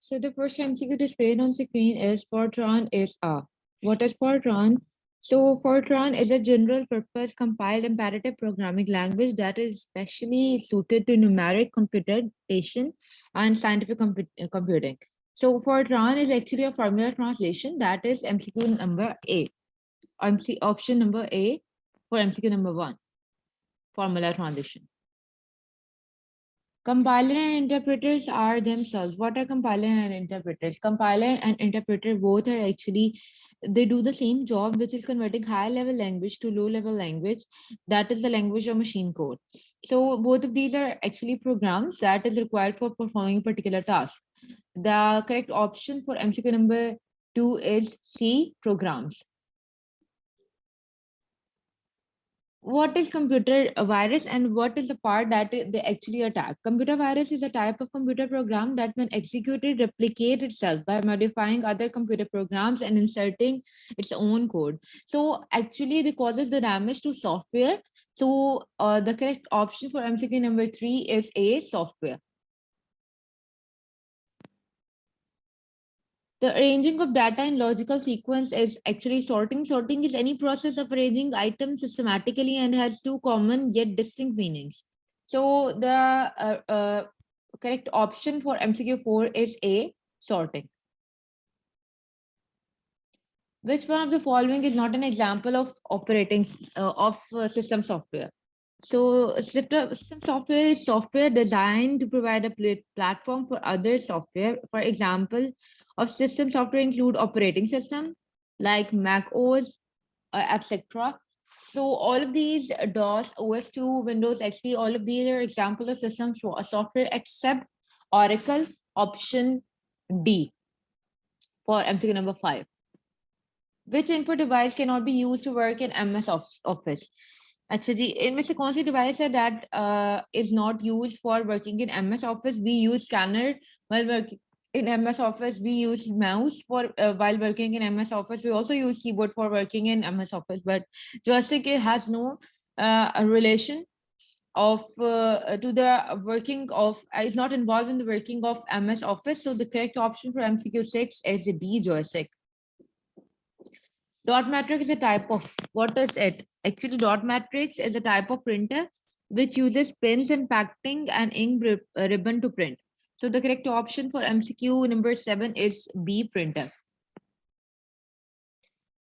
So the first MCQ displayed on screen is Fortran is a. What is Fortran? So Fortran is a general purpose compiled imperative programming language that is specially suited to numeric computation and scientific computing. So Fortran is actually a formula translation, that is MCQ number A. Option number A for MCQ number 1, formula translation. Compiler and interpreters are themselves. What are compiler and interpreters? Compiler and interpreter both are actually, they do the same job, which is converting high level language to low level language. That is the language of machine code. So both of these are actually programs that is required for performing a particular task. The correct option for MCQ number 2 is C, programs. What is computer virus and what is the part that they actually attack? Computer virus is a type of computer program that, when executed, replicate itself by modifying other computer programs and inserting its own code. So actually it causes the damage to software. So the correct option for MCQ number 3 is A, software. The arranging of data in logical sequence is actually sorting. Sorting is any process of arranging items systematically and has two common yet distinct meanings. So the correct option for MCQ 4 is A, sorting. Which one of the following is not an example of operating system software? So system software is software designed to provide a platform for other software. For example, of system software include operating system like Mac OS, etc. So all of these, DOS, OS2, Windows XP, all of these are examples of system software except Oracle, option D for MCQ number 5. Which input device cannot be used to work in MS Office? अच्छा जी, इनमें से कौन सी device है that is not used for working in MS Office? We use scanner while working in MS Office. We use mouse for while working in MS Office. We also use keyboard for working in MS Office. But joystick has no relation of to the working of, is not involved in the working of MS Office. So the correct option for MCQ 6 is B, joystick. Dot matrix is a type of, what is it? Actually, dot matrix is a type of printer which uses pens, impacting, and ink ribbon to print. So the correct option for MCQ number 7 is B, printer.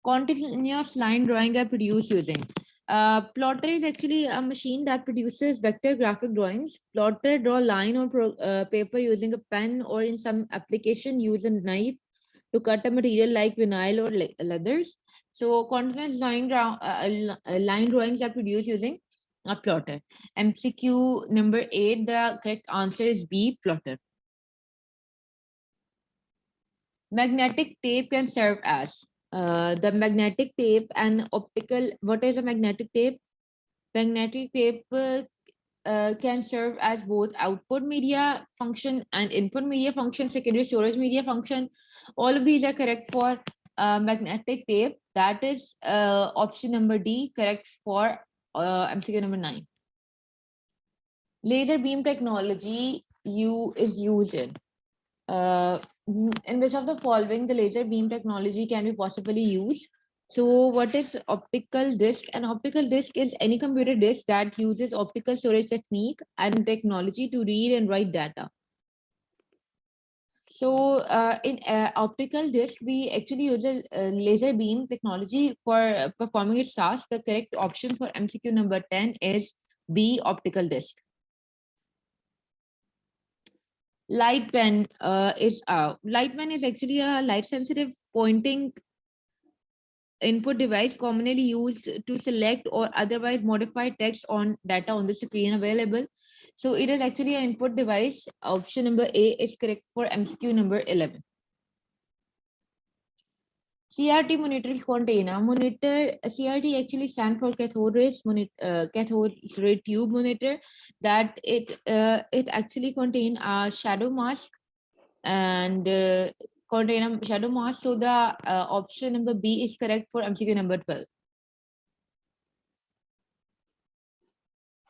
Continuous line drawing are produced using. Plotter is actually a machine that produces vector graphic drawings. Plotter draw line on paper using a pen, or in some application use a knife to cut a material like vinyl or leathers. So continuous line drawings are produced using a plotter. MCQ number 8, the correct answer is B, plotter. Magnetic tape can serve as the magnetic tape and optical. What is a magnetic tape? Magnetic tape can serve as both output media function and input media function, secondary storage media function. All of these are correct for magnetic tape. That is option number D, correct for MCQ number 9. Laser beam technology is used in which of the following the laser beam technology can be possibly used? So what is optical disk? An optical disk is any computer disk that uses optical storage technique and technology to read and write data. So in optical disk, we actually use a laser beam technology for performing its task. The correct option for MCQ number 10 is B, optical disk. Light pen is actually a light sensitive pointing input device commonly used to select or otherwise modify text on data on the screen available. So it is actually an input device. Option number A is correct for MCQ number 11. CRT monitors contain a monitor. CRT actually stands for cathode ray tube monitor. That it actually contain a shadow mask and contain a shadow mask. So the option number B is correct for MCQ number 12.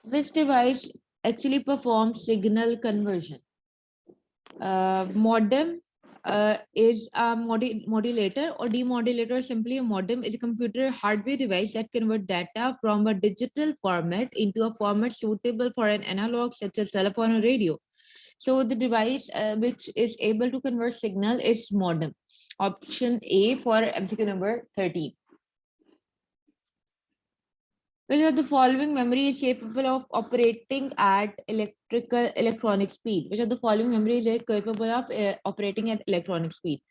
Which device actually performs signal conversion? Modem, is a modulator or demodulator, or simply a modem, is a computer hardware device that converts data from a digital format into a format suitable for an analog such as telephone or radio. So the device which is able to convert signal is modem. Option A for MCQ number 13. Which of the following memory is capable of operating at electronic speed? Which of the following memory is capable of operating at electronic speed?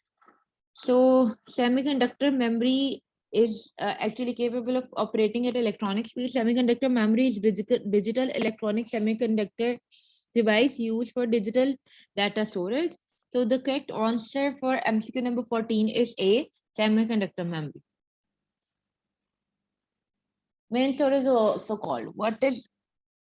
So semiconductor memory is actually capable of operating at electronic speed. Semiconductor memory is digital electronic semiconductor device used for digital data storage. So the correct answer for MCQ number 14 is A, semiconductor memory. Main storage is also called. What is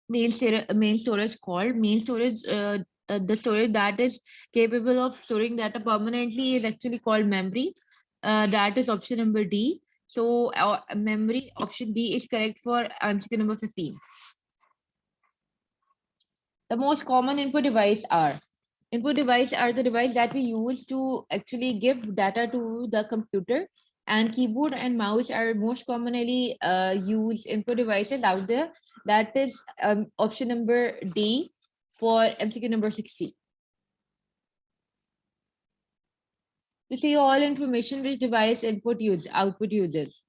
main storage called? Main storage, the storage that is capable of storing data permanently is actually called memory. That is option number D. So memory option D is correct for MCQ number 15. The most common input device are the device that we use to actually give data to the computer, and keyboard and mouse are most commonly used input devices out there. That is option number D for MCQ number 60. To see all information which device output uses.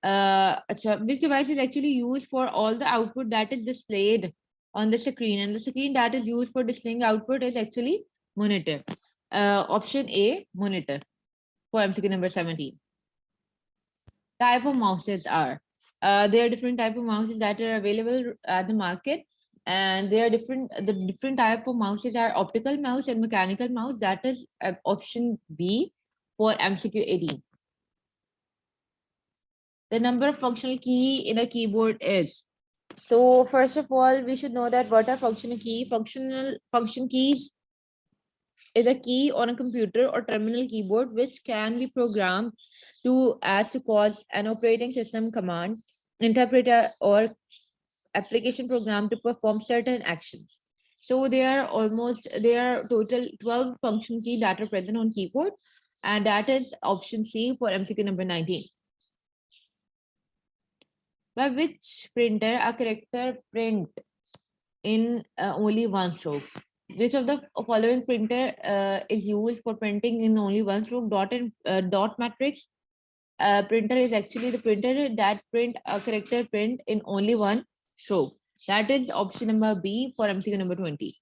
Which device is actually used for all the output that is displayed on the screen, and the screen that is used for displaying output is actually monitor. Option A, monitor for MCQ number 17. Type of mouses are there are different type of mouses that are available at the market, and there are different type of mouses are optical mouse and mechanical mouse. That is option B for MCQ 18. The number of functional key in a keyboard is. So first of all, we should know that what are functional key. Function keys is a key on a computer or terminal keyboard which can be programmed to cause an operating system command, interpreter, or application program to perform certain actions. So there are total 12 function key that are present on keyboard, and that is option C for MCQ number 19. By which printer a character print in only one stroke? Which of the following printer is used for printing in only one stroke? Dot matrix printer is actually the printer that print a character print in only one stroke. That is option number B for MCQ number 20.